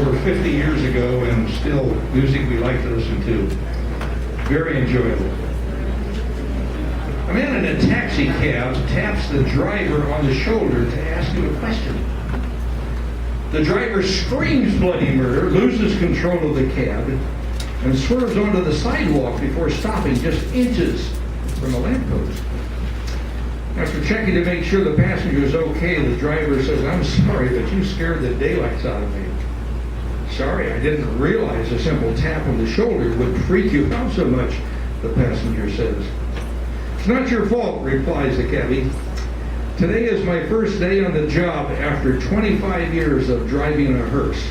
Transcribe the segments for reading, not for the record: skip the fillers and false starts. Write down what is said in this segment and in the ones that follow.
over 50 years ago and still music we like to listen to. Very enjoyable. A man in a taxi cab taps the driver on the shoulder to ask him a question. The driver screams bloody murder, loses control of the cab, and swerves onto the sidewalk before stopping just inches from a lamppost. After checking to make sure the passenger is okay, the driver says, "I'm sorry, but you scared the daylights out of me." "Sorry, I didn't realize a simple tap on the shoulder would freak you out so much," the passenger says. "It's not your fault," replies the cabbie. "Today is my first day on the job after 25 years of driving a hearse."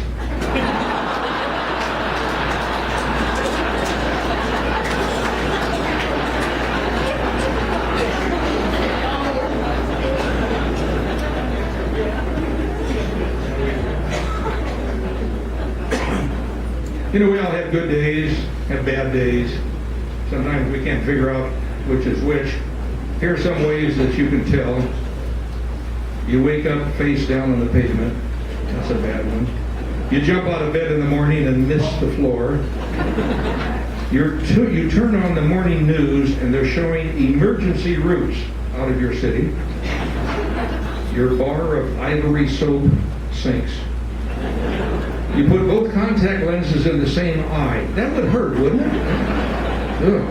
You know, we all have good days, have bad days. Sometimes we can't figure out which is which. Here are some ways that you can tell. You wake up face down on the pavement. That's a bad one. You jump out of bed in the morning and miss the floor. You turn on the morning news and they're showing emergency routes out of your city. Your bar of ivory soap sinks. You put both contact lenses in the same eye. That would hurt, wouldn't it? Ugh.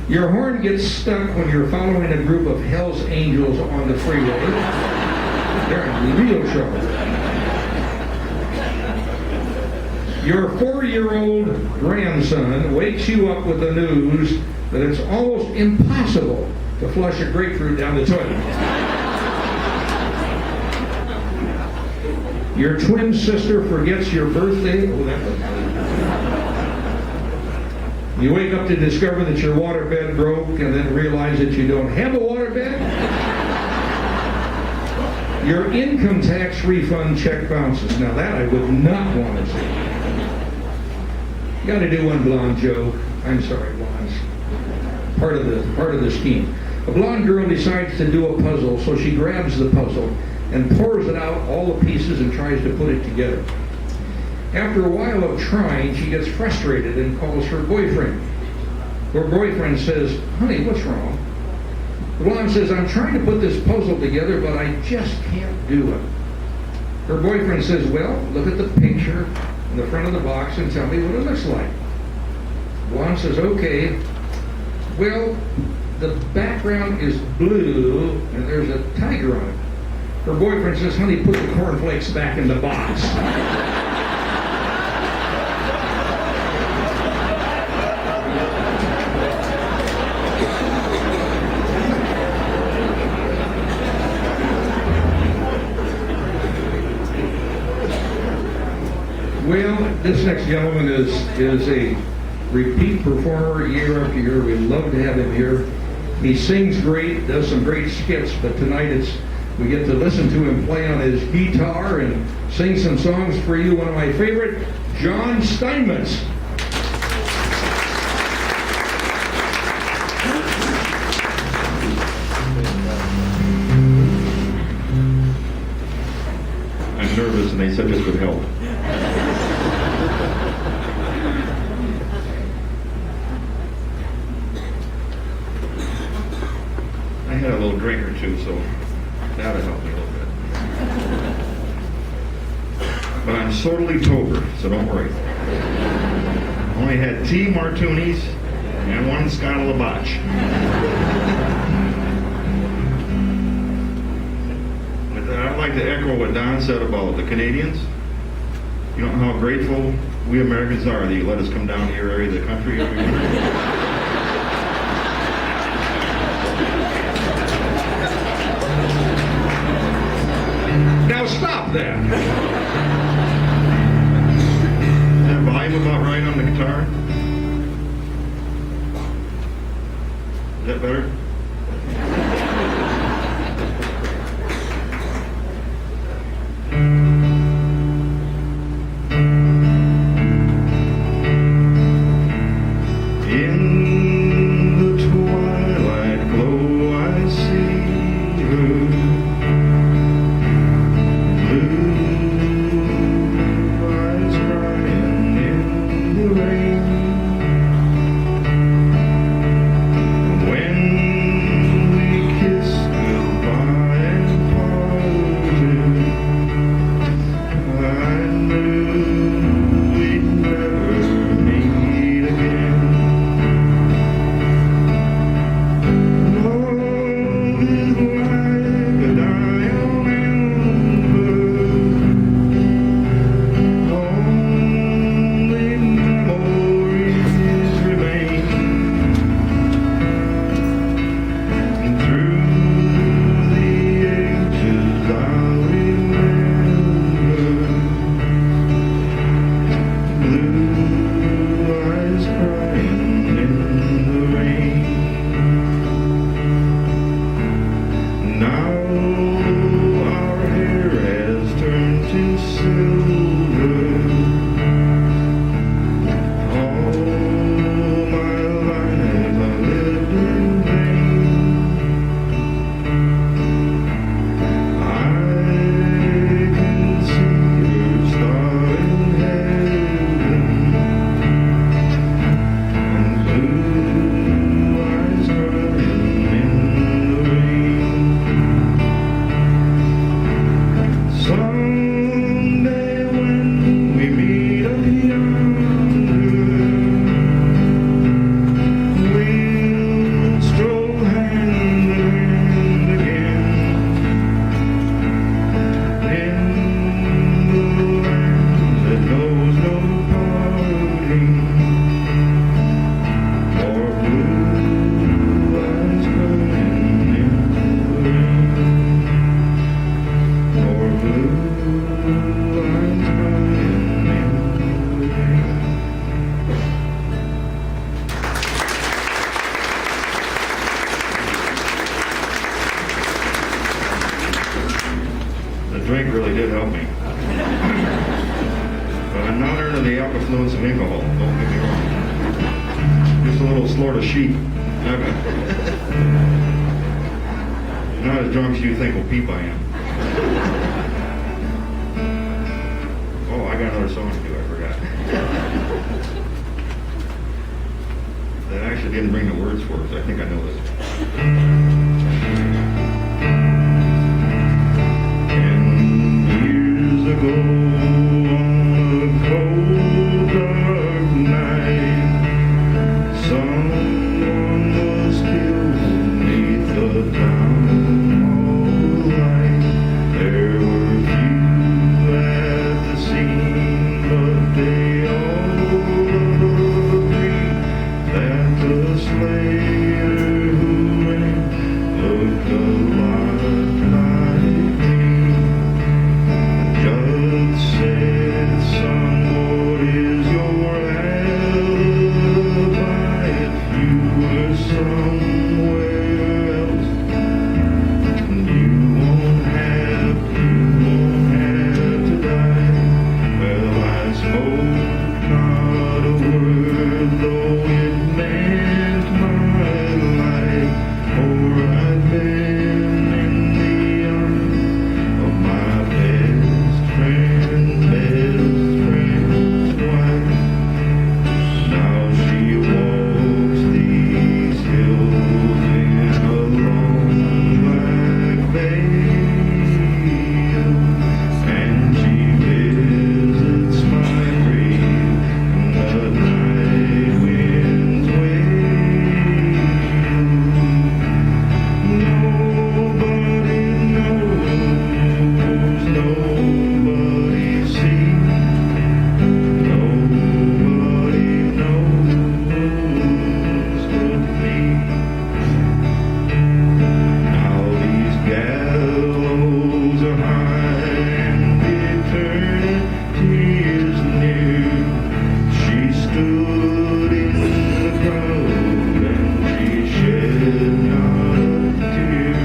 Your horn gets stuck when you're following a group of Hell's Angels on the freeway. They're in real trouble. Your 4-year-old grandson wakes you up with the news that it's almost impossible to flush a grapefruit down the toilet. Your twin sister forgets your birthday. Oh, that was good. You wake up to discover that your waterbed broke and then realize that you don't have a waterbed. Your income tax refund check bounces. Now that I would not want to see. You got to do one blonde joke. I'm sorry, blondes. Part of the scheme. A blonde girl decides to do a puzzle, so she grabs the puzzle and pours it out, all the pieces, and tries to put it together. After a while of trying, she gets frustrated and calls her boyfriend. Her boyfriend says, "Honey, what's wrong?" The blonde says, "I'm trying to put this puzzle together, but I just can't do it." Her boyfriend says, "Well, look at the picture in the front of the box and tell me what it looks like." The blonde says, "Okay. Well, the background is blue and there's a tiger on it." Her boyfriend says, "Honey, put the cornflakes back in the box." Well, this next gentleman is a repeat performer year after year. We love to have him here. He sings great, does some great skits, but tonight we get to listen to him play on his guitar and sing some songs for you. One of my favorite, John Steinmetz. I'm nervous and they said this would help. I had a little drink or two, so that'll help me a little bit. But I'm totally sober, so don't worry. Only had 2 martinis and 1 Scott Labatt. I'd like to echo what Don said about the Canadians. You know how grateful we Americans are that you let us come down to your area of the country every winter. Now stop that. Is that volume about right on the guitar? Is that better? In the twilight glow I see her. Blue But I'm not under the influence of alcohol, don't get me wrong. Just a little slort of sheep. Not as drunk as you think will peep I am. Oh, I got another song to do, I forgot. That actually didn't bring the words for it, so I think I know this. And years ago on a cold dark night, someone was killed beneath the town hall light. There were few at the scene, but they all agreed that the slayer who ran looked a lot like me. The judge said, "Son, what is your alibi? If you were somewhere else, you won't have to die." Well, I spoke not a word, though it meant my life, for I'd been in the arms of my best friend's wife. Now she walks these hills in a long black veil, and she visits my grave in the night winds wail. Nobody knows, nobody sees, nobody knows but me. Now these gallows are high and eternity is near. She stood in the crowd and she shed not a tear.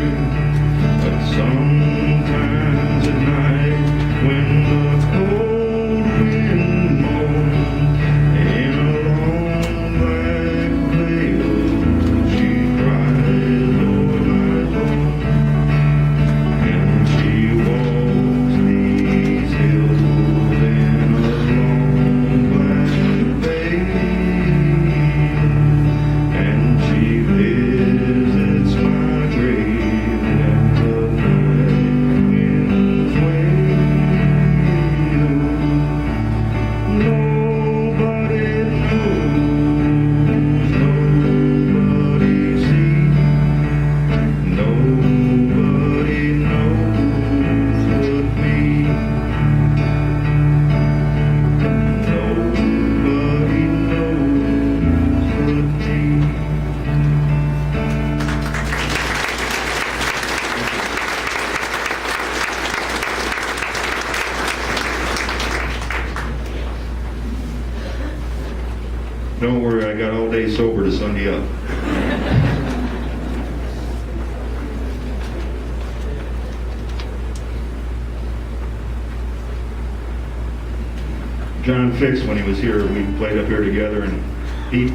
But sometimes at night, when the cold wind moans in a long black veil, she cries o'er my home. And she walks these hills in a long black veil, and she visits my grave when the night winds wail. Nobody knows, nobody sees, nobody knows but me. Nobody knows but me. Don't worry, I got all day sober to Sunday up. John Fix, when he was here, we played up here together, and he I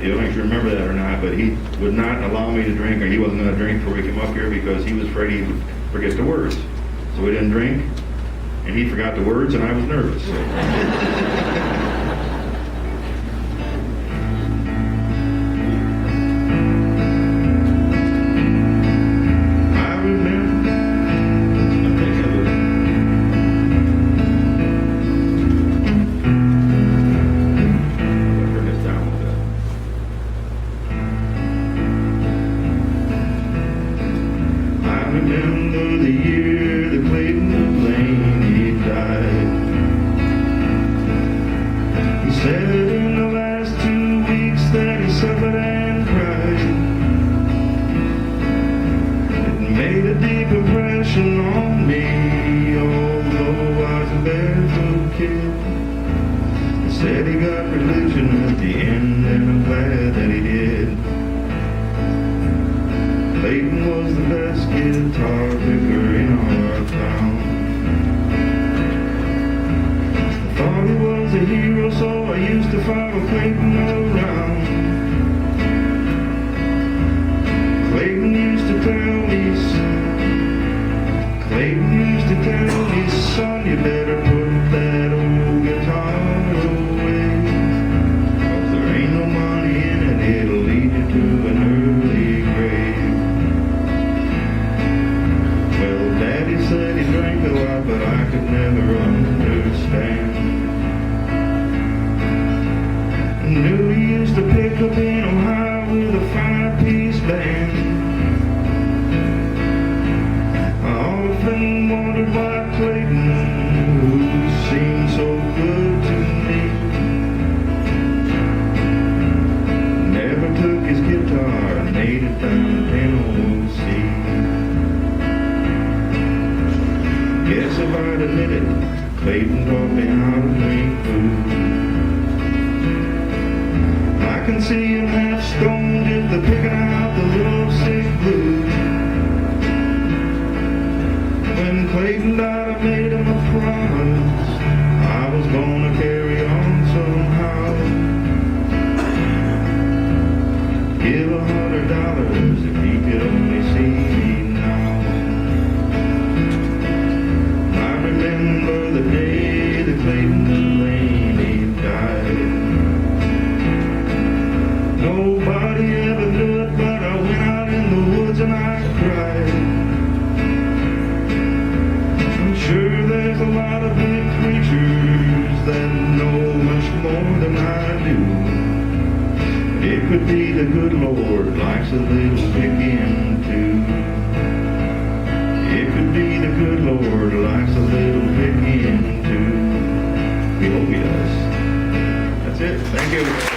don't know if you remember that or not, but he would not allow me to drink, or he wasn't going to drink before we came up here because he was afraid he would forget the words. So we didn't drink, and he forgot the words, and I was nervous. I remember. I think I would. I'll turn this down a little bit. I remember the year that Clayton McLean he died. He said in the last 2 weeks that he suffered and cried. It made a deep impression on me, although I was a barefoot kid. He said he got religion at the end, and I'm glad that he did. Clayton was the best guitar picker in our town. used to follow Clayton around. Clayton used to tell me, son, you better put that old guitar away. 'Cause there ain't no money in it, it'll lead you to an early grave. Well, Daddy said he drank a lot, but I could never understand. Knew he used to pick up in Ohio with a 5-piece band. I often wondered why Clayton, who seemed so good to me, never took his guitar and made it down to Tennessee. Guess if I'd admit it, Clayton taught me how to make food. I can see him half stoned just to picking out the love sick blues. When Clayton died, I made him a promise I was gonna carry on somehow. Give $100 if he could only see me now. I remember the day that Clayton Delaney died. Nobody ever knew it, but I went out in the woods and I cried. I'm sure there's a lot of big creatures that know much more than I do. It could be the good Lord likes a little picking too. It could be the good Lord likes a little picking too. We hope he does. That's it. Thank you.